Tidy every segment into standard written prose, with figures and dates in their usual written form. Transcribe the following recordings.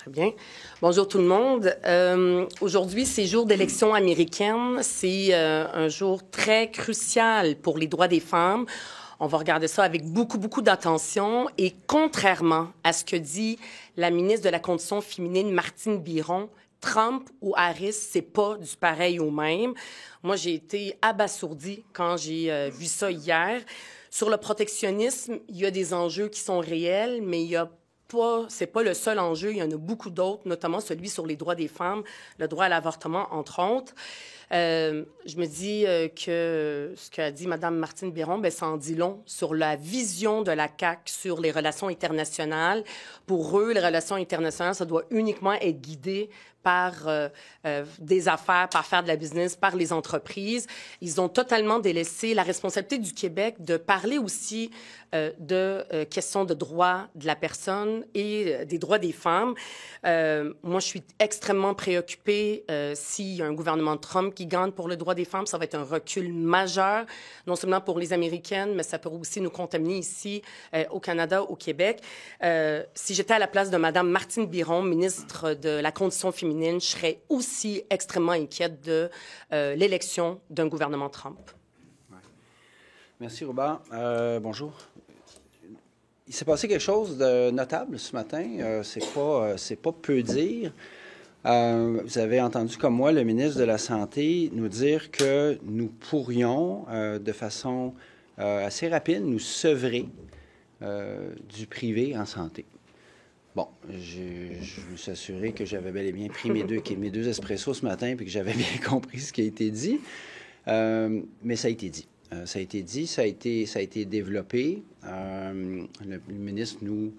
Très bien. Bonjour tout le monde. Aujourd'hui, c'est jour d'élection américaine. C'est un jour très crucial pour les droits des femmes. On va regarder ça avec beaucoup d'attention. Et contrairement à ce que dit la ministre de la Condition féminine, Martine Biron, Trump ou Harris, c'est pas du pareil au même. Moi, j'ai été abasourdie quand j'ai vu ça hier. Sur le protectionnisme, il y a des enjeux qui sont réels, mais il y a c'est pas le seul enjeu. Il y en a beaucoup d'autres, notamment celui sur les droits des femmes, le droit à l'avortement, entre autres. Je me dis que ce qu'a dit Mme Martine Biron, bien, ça en dit long sur la vision de la CAQ sur les relations internationales. Pour eux, les relations internationales, ça doit uniquement être guidé par des affaires, par faire de la business, par les entreprises. Ils ont totalement délaissé la responsabilité du Québec de parler aussi de questions de droits de la personne et des droits des femmes. Moi, je suis extrêmement préoccupée s'il y a un gouvernement Trump qui gagne pour le droit des femmes. Ça va être un recul majeur, non seulement pour les Américaines, mais ça pourrait aussi nous contaminer ici au Canada, au Québec. Si j'étais à la place de Mme Martine Biron, ministre de la Condition féminine, je serais aussi extrêmement inquiète de l'élection d'un gouvernement Trump. Ouais. Merci, Robert. Bonjour. Il s'est passé quelque chose de notable ce matin. C'est pas peu dire. Vous avez entendu, comme moi, le ministre de la Santé nous dire que nous pourrions, de façon assez rapide, nous sevrer du privé en santé. Bon, je me suis assuré que j'avais bel et bien pris mes deux espressos ce matin et que j'avais bien compris ce qui a été dit. Mais ça a été dit. Ça a été développé. Le ministre nous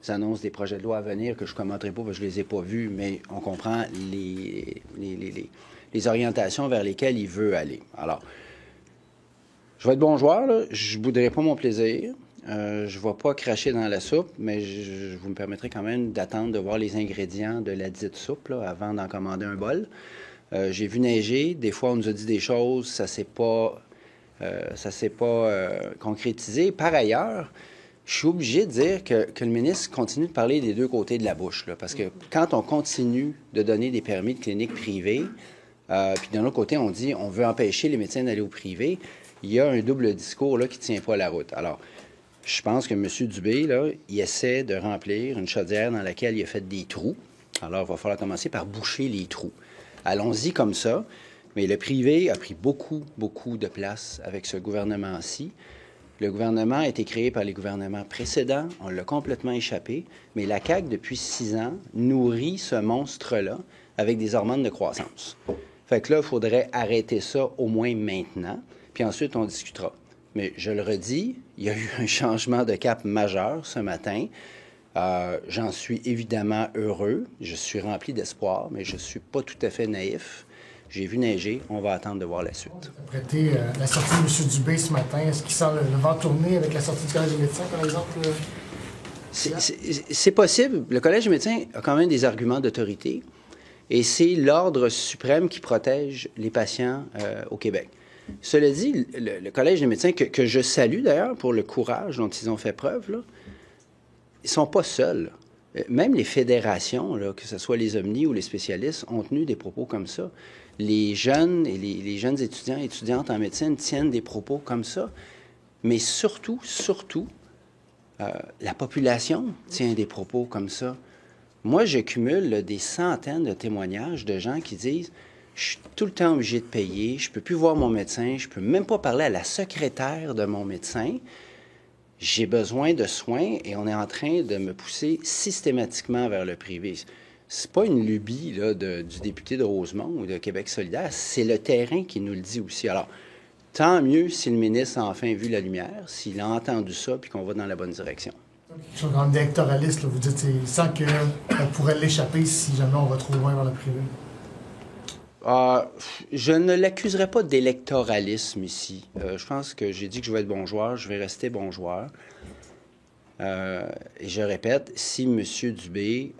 annonce des projets de loi à venir que je ne commenterai pas parce que je ne les ai pas vus, mais on comprend les orientations vers lesquelles il veut aller. Alors, je vais être bon joueur, là. Je ne bouderai pas mon plaisir. Je ne vais pas cracher dans la soupe, mais vous me permettrez quand même d'attendre de voir les ingrédients de la dite soupe là, avant d'en commander un bol. J'ai vu neiger. Des fois, on nous a dit des choses, ça ne s'est pas concrétisé. Par ailleurs, je suis obligé de dire que le ministre continue de parler des deux côtés de la bouche. Là, parce que quand on continue de donner des permis de cliniques privées, puis d'un autre côté, on dit on veut empêcher les médecins d'aller au privé, il y a un double discours là, qui ne tient pas la route. Alors, je pense que M. Dubé, là, il essaie de remplir une chaudière dans laquelle il a fait des trous. Alors, il va falloir commencer par boucher les trous. Allons-y comme ça. Mais le privé a pris beaucoup de place avec ce gouvernement-ci. Le gouvernement a été créé par les gouvernements précédents. On l'a complètement échappé. Mais la CAQ, depuis 6 ans, nourrit ce monstre-là avec des hormones de croissance. Fait que là, il faudrait arrêter ça au moins maintenant. Puis ensuite, on discutera. Mais je le redis, il y a eu un changement de cap majeur ce matin. J'en suis évidemment heureux. Je suis rempli d'espoir, mais je ne suis pas tout à fait naïf. J'ai vu neiger. On va attendre de voir la suite. Vous avez prêté la sortie de M. Dubé ce matin. Est-ce qu'il sent le vent tourner avec la sortie du Collège des médecins, par exemple? C'est possible. Le Collège des médecins a quand même des arguments d'autorité. Et c'est l'ordre suprême qui protège les patients au Québec. Cela dit, le Collège des médecins, que je salue d'ailleurs pour le courage dont ils ont fait preuve, là, ils ne sont pas seuls. Même les fédérations, là, que ce soit les omnis ou les spécialistes, ont tenu des propos comme ça. Les jeunes et les jeunes étudiants et étudiantes en médecine tiennent des propos comme ça. Mais surtout, la population tient des propos comme ça. Moi, je cumule là, des centaines de témoignages de gens qui disent « Je suis tout le temps obligé de payer, je ne peux plus voir mon médecin, je ne peux même pas parler à la secrétaire de mon médecin. J'ai besoin de soins et on est en train de me pousser systématiquement vers le privé. » C'est pas une lubie là, du député de Rosemont ou de Québec solidaire, c'est le terrain qui nous le dit aussi. Alors, tant mieux si le ministre a enfin vu la lumière, s'il a entendu ça puis qu'on va dans la bonne direction. Sur le grand électoraliste, là, vous dites qu'il sent qu'on pourrait l'échapper si jamais on va trop loin vers le privé. Je ne l'accuserai pas d'électoralisme ici. Je pense que j'ai dit que je vais être bon joueur, je vais rester bon joueur. Et je répète, si M. Dubé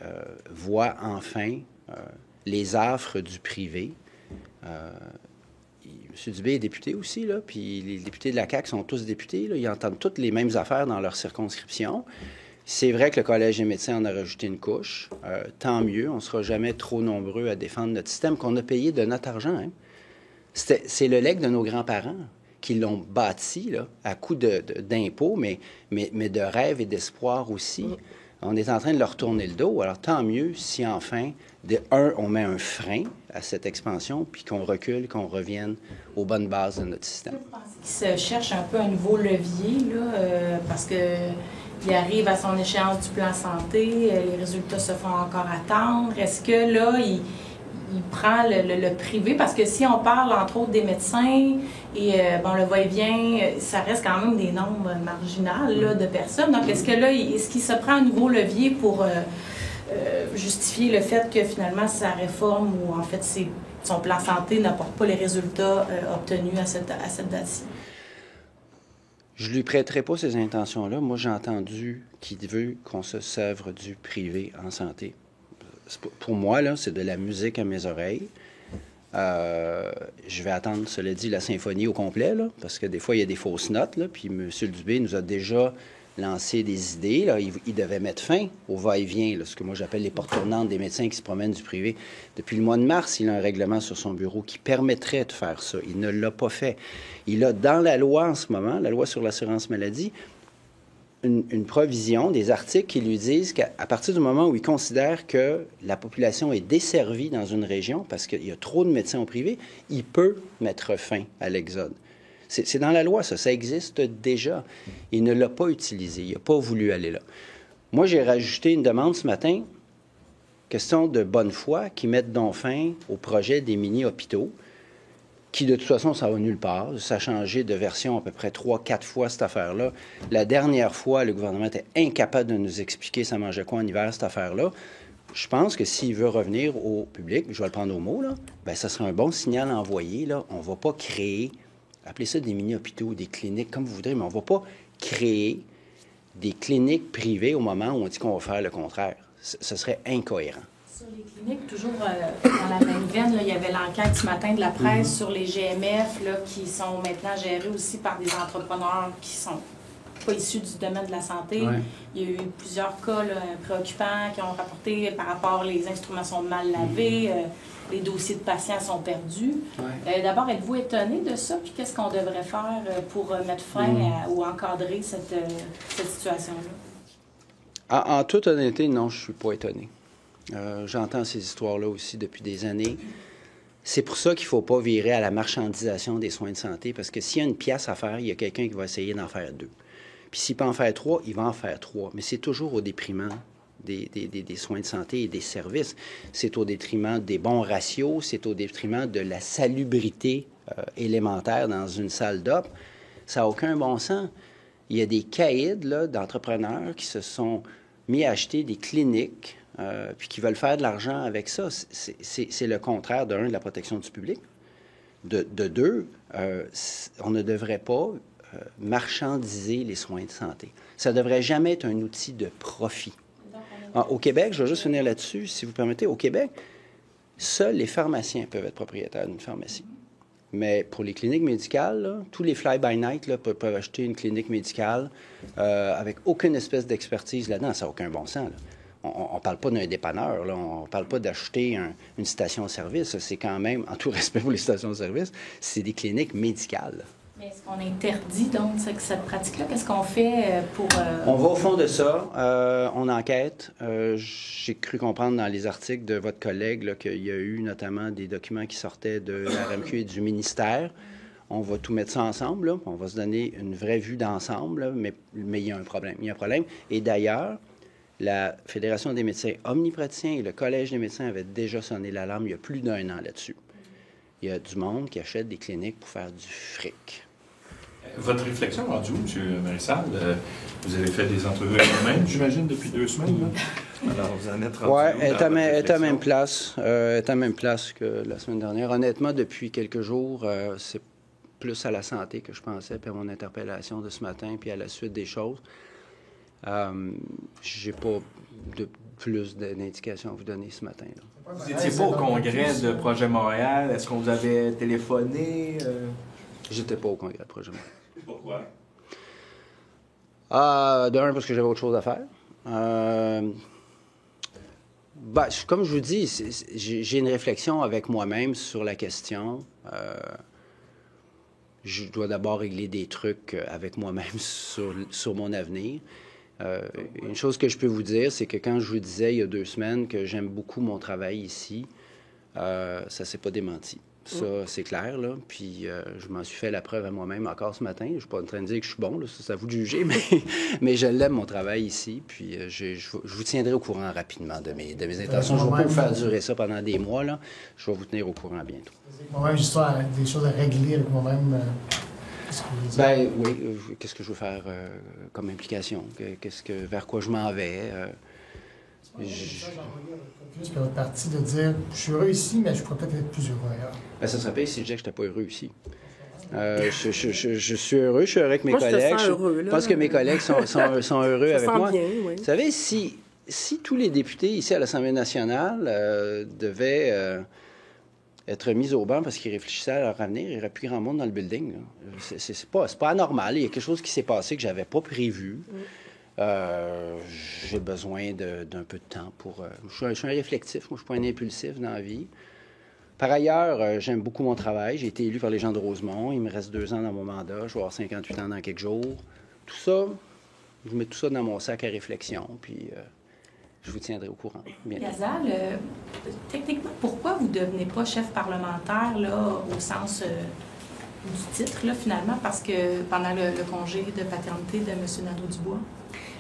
voit enfin les affres du privé, M. Dubé est député aussi, là, puis les députés de la CAQ sont tous députés. Là, ils entendent toutes les mêmes affaires dans leur circonscription. C'est vrai que le Collège des médecins en a rajouté une couche. Tant mieux, on ne sera jamais trop nombreux à défendre notre système qu'on a payé de notre argent. Hein. C'est le legs de nos grands-parents qui l'ont bâti là, à coup d'impôts, mais de rêves et d'espoir aussi. On est en train de leur tourner le dos. Alors, tant mieux si enfin, on met un frein à cette expansion, puis qu'on recule, qu'on revienne aux bonnes bases de notre système. Vous pensez qu'il se cherche un peu un nouveau levier, là, parce qu'il arrive à son échéance du plan santé, les résultats se font encore attendre. Est-ce que là, il prend le privé? Parce que si on parle, entre autres, des médecins, et le va-et-vient, ça reste quand même des nombres marginaux là, de personnes. Donc, est-ce que là, est-ce qu'il se prend un nouveau levier pour justifier le fait que finalement, sa réforme ou en fait son plan santé n'apporte pas les résultats obtenus à cette date-ci? Je lui prêterai pas ces intentions-là. Moi, j'ai entendu qu'il veut qu'on se serve du privé en santé. Pour moi, là, c'est de la musique à mes oreilles. Je vais attendre, cela dit, la symphonie au complet, là, parce que des fois, il y a des fausses notes. Là, puis M. Dubé nous a déjà lancé des idées. Là. Il devait mettre fin au va-et-vient, là, ce que moi j'appelle les portes tournantes des médecins qui se promènent du privé. Depuis le mois de mars, il a un règlement sur son bureau qui permettrait de faire ça. Il ne l'a pas fait. Il a dans la loi en ce moment, la loi sur l'assurance maladie, une provision, des articles qui lui disent qu'à partir du moment où il considère que la population est desservie dans une région parce qu'il y a trop de médecins au privé, il peut mettre fin à l'exode. C'est dans la loi, ça existe déjà. Il ne l'a pas utilisé, il n'a pas voulu aller là. Moi, j'ai rajouté une demande ce matin, question de bonne foi, qui mette donc fin au projet des mini-hôpitaux, qui, de toute façon, ça va nulle part. Ça a changé de version à peu près 3-4 fois, cette affaire-là. La dernière fois, le gouvernement était incapable de nous expliquer ça mangeait quoi en hiver, cette affaire-là. Je pense que s'il veut revenir au public, je vais le prendre au mot, là, bien, ça serait un bon signal à envoyer, là. On ne va pas créer, appelez ça des mini-hôpitaux, des cliniques, comme vous voudrez, mais on ne va pas créer des cliniques privées au moment où on dit qu'on va faire le contraire. Ce serait incohérent. Sur les cliniques, toujours dans la même veine, là, il y avait l'enquête ce matin de la presse sur les GMF là, qui sont maintenant gérés aussi par des entrepreneurs qui sont pas issus du domaine de la santé. Ouais. Il y a eu plusieurs cas là, préoccupants qui ont rapporté par rapport les instruments sont mal lavés, les dossiers de patients sont perdus. Ouais. D'abord, êtes-vous étonné de ça? Puis qu'est-ce qu'on devrait faire pour mettre fin ou encadrer cette situation-là? En toute honnêteté, non, je ne suis pas étonné. J'entends ces histoires-là aussi depuis des années. C'est pour ça qu'il ne faut pas virer à la marchandisation des soins de santé, parce que s'il y a une pièce à faire, il y a quelqu'un qui va essayer d'en faire 2. Puis s'il peut en faire 3, il va en faire 3. Mais c'est toujours au détriment des soins de santé et des services. C'est au détriment des bons ratios, c'est au détriment de la salubrité élémentaire dans une salle d'op. Ça n'a aucun bon sens. Il y a des caïds là, d'entrepreneurs qui se sont mis à acheter des cliniques puis qui veulent faire de l'argent avec ça. C'est le contraire, de la protection du public. De deux, on ne devrait pas marchandiser les soins de santé. Ça ne devrait jamais être un outil de profit. Au Québec, je vais juste finir là-dessus, si vous permettez, au Québec, seuls les pharmaciens peuvent être propriétaires d'une pharmacie. Mais pour les cliniques médicales, là, tous les fly-by-night là, peuvent acheter une clinique médicale avec aucune espèce d'expertise là-dedans. Ça n'a aucun bon sens. Là. On ne parle pas d'un dépanneur, là. On ne parle pas d'acheter une station-service. C'est quand même, en tout respect pour les stations-service, c'est des cliniques médicales. Là. Mais est-ce qu'on interdit donc cette pratique-là? Qu'est-ce qu'on fait pour... On va au fond de ça. On enquête. J'ai cru comprendre dans les articles de votre collègue là, qu'il y a eu notamment des documents qui sortaient de la RMQ et du ministère. On va tout mettre ça ensemble. Là. On va se donner une vraie vue d'ensemble, là, mais il y a un problème. Il y a un problème. Et d'ailleurs, la Fédération des médecins omnipraticiens et le Collège des médecins avaient déjà sonné l'alarme il y a plus d'1 an là-dessus. Il y a du monde qui achète des cliniques pour faire du fric. Votre réflexion rendue où, M. Marissal? Vous avez fait des entrevues avec vous-même, j'imagine, depuis 2 semaines. Là. Alors, vous en êtes rendu où? Elle est à même place. Elle est à même place que la semaine dernière. Honnêtement, depuis quelques jours, c'est plus à la santé que je pensais, puis à mon interpellation de ce matin, puis à la suite des choses. J'ai pas de plus d'indications à vous donner ce matin. Là. Vous n'étiez pas au congrès de Projet Montréal. Est-ce qu'on vous avait téléphoné? J'étais pas au congrès de Projet Montréal. Pourquoi? De un, parce que j'avais autre chose à faire. Comme je vous dis, j'ai une réflexion avec moi-même sur la question. Je dois d'abord régler des trucs avec moi-même sur mon avenir. Une chose que je peux vous dire, c'est que quand je vous disais il y a 2 semaines que j'aime beaucoup mon travail ici, ça ne s'est pas démenti. Ça, c'est clair, là. Puis je m'en suis fait la preuve à moi-même encore ce matin. Je ne suis pas en train de dire que je suis bon, là, ça vous de juger, mais je l'aime, mon travail ici. Puis je vous tiendrai au courant rapidement de mes intentions. Je ne vais pas vous faire durer ça pendant des mois, là. Je vais vous tenir au courant bientôt. Moi-même, j'ai des choses à régler avec moi-même. Oui. Qu'est-ce que je veux faire comme implication? Vers quoi je m'en vais? Juste pour votre partie de dire, je suis heureux ici, mais je pourrais peut-être être plus heureux ailleurs. Ça serait pire si je disais que je n'étais pas heureux ici. Je suis heureux, avec mes collègues. Je pense que mes collègues sont heureux avec moi. Bien, oui. Vous savez, si tous les députés ici à l'Assemblée nationale devaient être mis au banc parce qu'ils réfléchissaient à leur avenir, il n'y aurait plus grand monde dans le building. C'est pas anormal. Il y a quelque chose qui s'est passé que je n'avais pas prévu. J'ai besoin d'un peu de temps pour... je suis un réflectif, moi, je ne suis pas un impulsif dans la vie. Par ailleurs, j'aime beaucoup mon travail. J'ai été élu par les gens de Rosemont. Il me reste 2 ans dans mon mandat. Je vais avoir 58 ans dans quelques jours. Tout ça, je mets tout ça dans mon sac à réflexion, puis je vous tiendrai au courant. Ghazal, techniquement, pourquoi vous ne devenez pas chef parlementaire, là, au sens... du titre, là, finalement, parce que pendant le congé de paternité de M. Nadeau-Dubois?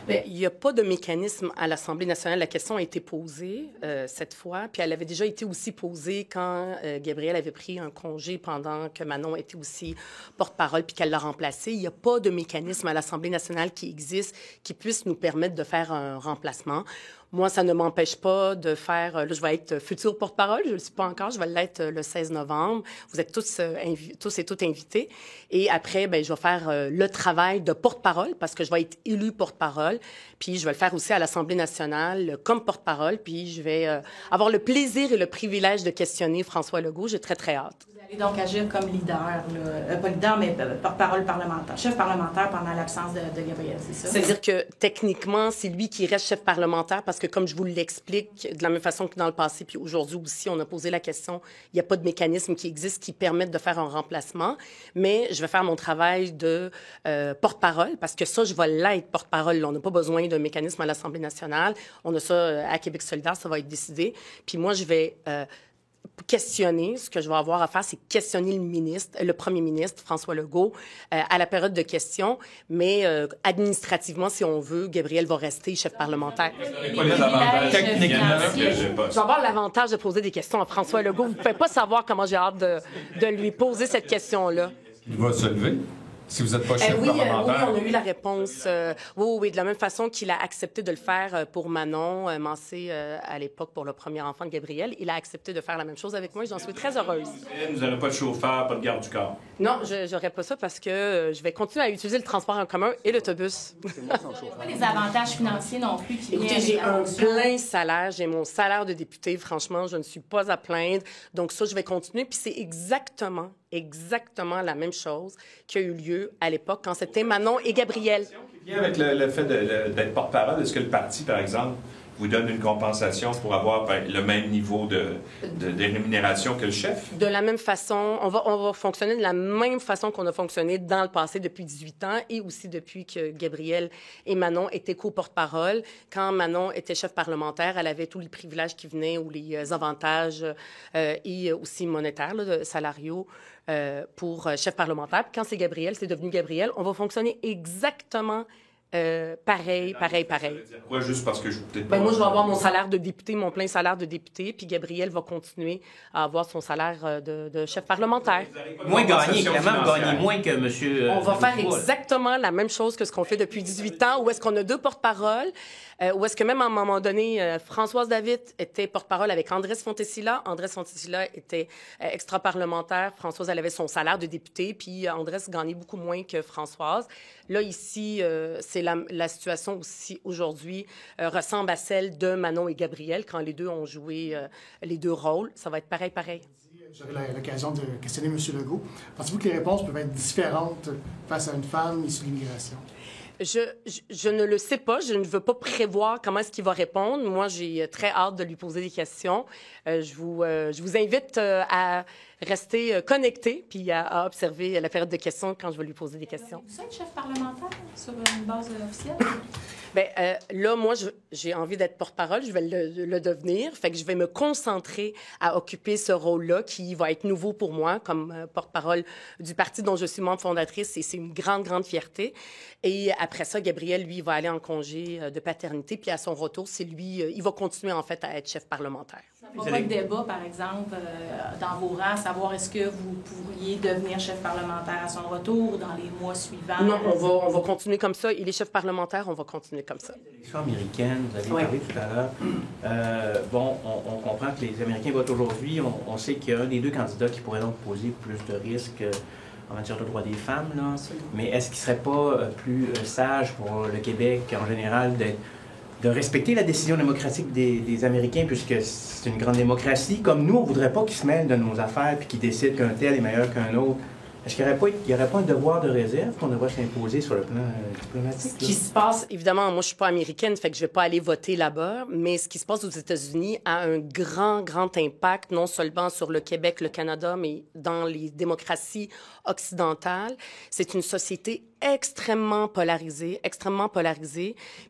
Bien, il n'y a pas de mécanisme à l'Assemblée nationale. La question a été posée cette fois, puis elle avait déjà été aussi posée quand Gabrielle avait pris un congé pendant que Manon était aussi porte-parole puis qu'elle l'a remplacé. Il n'y a pas de mécanisme à l'Assemblée nationale qui existe qui puisse nous permettre de faire un remplacement. Moi, ça ne m'empêche pas de faire... Là, je vais être future porte-parole. Je ne le suis pas encore. Je vais l'être le 16 novembre. Vous êtes tous et toutes invités. Et après, bien, je vais faire le travail de porte-parole parce que je vais être élue porte-parole. Puis je vais le faire aussi à l'Assemblée nationale comme porte-parole. Puis je vais avoir le plaisir et le privilège de questionner François Legault. J'ai très, très hâte. Vous allez donc agir comme leader, là, pas leader, mais porte-parole parlementaire, chef parlementaire pendant l'absence de Gabrielle, c'est ça? C'est-à-dire que techniquement, c'est lui qui reste chef parlementaire parce que, comme je vous l'explique, de la même façon que dans le passé, puis aujourd'hui aussi, on a posé la question, il n'y a pas de mécanisme qui existe qui permette de faire un remplacement, mais je vais faire mon travail de porte-parole parce que ça, je vais l'être porte-parole. Là, on n'a pas besoin d'un mécanisme à l'Assemblée nationale. On a ça à Québec solidaire, ça va être décidé. Puis moi, je vais... questionner, ce que je vais avoir à faire, c'est questionner le premier ministre, François Legault, à la période de questions, mais administrativement, si on veut, Gabrielle va rester chef parlementaire. Je vais avoir l'avantage de poser des questions à François Legault. Vous ne pouvez pas savoir comment j'ai hâte de lui poser cette question-là. Il va se lever? Si vous n'êtes pas chef parlementaire. Oui, on a eu la réponse. Oui, de la même façon qu'il a accepté de le faire pour Manon Mancé à l'époque pour le premier enfant de Gabrielle. Il a accepté de faire la même chose avec moi et j'en suis très heureuse. Vous n'aurez pas de chauffeur, pas de garde du corps? Non, je n'aurai pas ça parce que je vais continuer à utiliser le transport en commun et l'autobus. Pas les avantages financiers non plus qui viennent. Écoutez, j'ai un plein salaire. J'ai mon salaire de député. Franchement, je ne suis pas à plaindre. Donc ça, je vais continuer. Puis c'est exactement la même chose qui a eu lieu à l'époque quand c'était Manon et Gabrielle. Bien avec le fait d'être porte-parole, est-ce que le parti, par exemple, vous donne une compensation pour avoir le même niveau de rémunération que le chef? De la même façon, on va fonctionner de la même façon qu'on a fonctionné dans le passé depuis 18 ans et aussi depuis que Gabrielle et Manon étaient co-porte-parole. Quand Manon était chef parlementaire, elle avait tous les privilèges qui venaient ou les avantages et aussi monétaires, là, salariaux pour chef parlementaire. Puis quand c'est Gabrielle, c'est devenu Gabrielle. On va fonctionner exactement pareil. Pourquoi? Juste parce que je peut-être pas... Moi, je vais avoir mon salaire de député, mon plein salaire de député, puis Gabrielle va continuer à avoir son salaire de chef parlementaire. Moins gagné, clairement, gagner moins que monsieur... On va faire exactement la même chose que ce qu'on fait depuis 18 ans, où est-ce qu'on a 2 porte-paroles, où est-ce que même à un moment donné, Françoise David était porte-parole avec Andrés Fontecilla. Andrés Fontecilla était extra-parlementaire. Françoise, elle avait son salaire de député, puis Andrés gagnait beaucoup moins que Françoise. Là, ici, c'est la situation aussi aujourd'hui ressemble à celle de Manon et Gabrielle quand les deux ont joué les 2 rôles. Ça va être pareil. J'aurai l'occasion de questionner M. Legault. Pensez-vous que les réponses peuvent être différentes face à une femme issue de l'immigration? Je ne le sais pas. Je ne veux pas prévoir comment est-ce qu'il va répondre. Moi, j'ai très hâte de lui poser des questions. Je vous invite à rester connectés puis à observer la période de questions quand je vais lui poser des questions. Vous êtes chef parlementaire sur une base officielle? Bien, là, moi, j'ai envie d'être porte-parole. Je vais le devenir. Fait que je vais me concentrer à occuper ce rôle-là qui va être nouveau pour moi comme porte-parole du parti dont je suis membre fondatrice et c'est une grande, grande fierté. Et après ça, Gabriel, lui, va aller en congé de paternité. Puis à son retour, c'est lui, il va continuer, en fait, à être chef parlementaire. Il n'y a pas de débat, par exemple, dans vos rangs, savoir est-ce que vous pourriez devenir chef parlementaire à son retour dans les mois suivants? Non, on va continuer comme ça. Il est chef parlementaire, on va continuer comme ça. Les élections américaines, vous avez parlé tout à l'heure. On comprend que les Américains votent aujourd'hui. On sait qu'il y a un des deux candidats qui pourrait donc poser plus de risques en matière de droits des femmes. Là. Mais est-ce qu'il ne serait pas plus sage pour le Québec en général de respecter la décision démocratique des Américains, puisque c'est une grande démocratie? Comme nous, on ne voudrait pas qu'ils se mêlent de nos affaires et qu'ils décident qu'un tel est meilleur qu'un autre. Est-ce qu'il n'y aurait pas un devoir de réserve qu'on devrait s'imposer sur le plan diplomatique? Ce qui se passe, évidemment, moi, je ne suis pas américaine, fait que je ne vais pas aller voter là-bas, mais ce qui se passe aux États-Unis a un grand, grand impact, non seulement sur le Québec, le Canada, mais dans les démocraties occidentales. C'est une société extrêmement polarisée,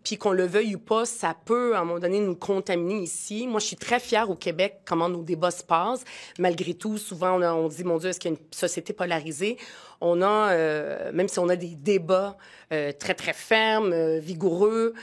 puis qu'on le veuille ou pas, ça peut, à un moment donné, nous contaminer ici. Moi, je suis très fière au Québec comment nos débats se passent. Malgré tout, souvent, on dit, mon Dieu, est-ce qu'il y a une société polarisée? On a, même si on a des débats très, très fermes, vigoureux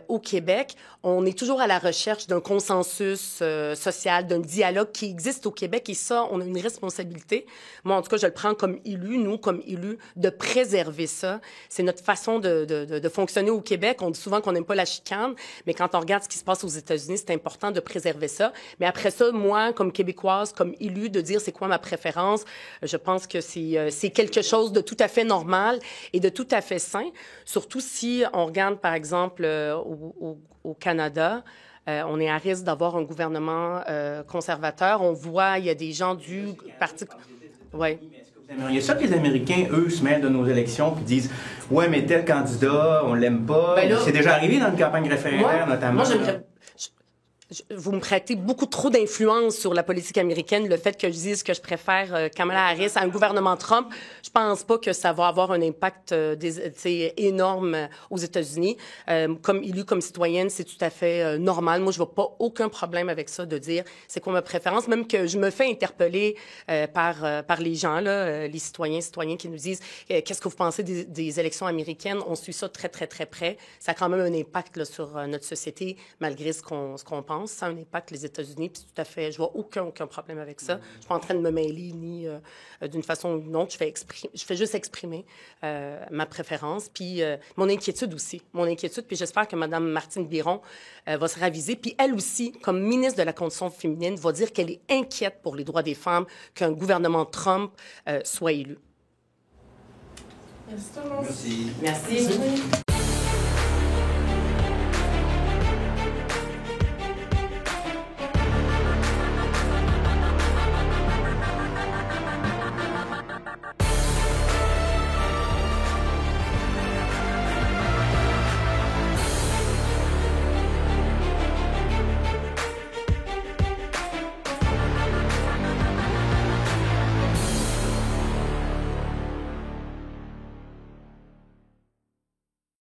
au Québec, on est toujours à la recherche d'un consensus social, d'un dialogue qui existe au Québec. Et ça, on a une responsabilité. Moi, en tout cas, je le prends comme élu, nous, comme élus, de préserver ça. C'est notre façon de fonctionner au Québec. On dit souvent qu'on n'aime pas la chicane, mais quand on regarde ce qui se passe aux États-Unis, c'est important de préserver ça. Mais après ça, moi, comme Québécoise, comme élue, de dire c'est quoi ma préférence, je pense que c'est quelque chose de tout à fait normal et de tout à fait sain. Surtout si on regarde, par exemple, au Canada, on est à risque d'avoir un gouvernement conservateur. On voit, il y a des gens du Parti... Ouais. Il y a ça que les Américains, eux, se mêlent de nos élections et disent « Ouais, mais tel candidat, on l'aime pas. » C'est déjà arrivé dans une campagne référendaire, notamment. Moi, vous me prêtez beaucoup trop d'influence sur la politique américaine, le fait que je dise que je préfère Kamala Harris à un gouvernement Trump. Je pense pas que ça va avoir un impact énorme aux États-Unis. Comme élue, comme citoyenne, c'est tout à fait normal. Moi, je vois pas aucun problème avec ça de dire c'est quoi ma préférence, même que je me fais interpeller par les gens, là, les citoyens qui nous disent qu'est-ce que vous pensez des élections américaines. On suit ça très, très, très près. Ça a quand même un impact là, sur notre société, malgré ce qu'on pense. Ça a un impact, les États-Unis, puis tout à fait, je vois aucun problème avec ça. Je suis pas en train de me mêler ni d'une façon ou d'une autre. Je fais juste exprimer ma préférence, puis mon inquiétude aussi. Puis j'espère que Mme Martine Biron va se raviser. Puis elle aussi, comme ministre de la Condition féminine, va dire qu'elle est inquiète pour les droits des femmes qu'un gouvernement Trump soit élu. Merci tout le monde. Merci. Merci.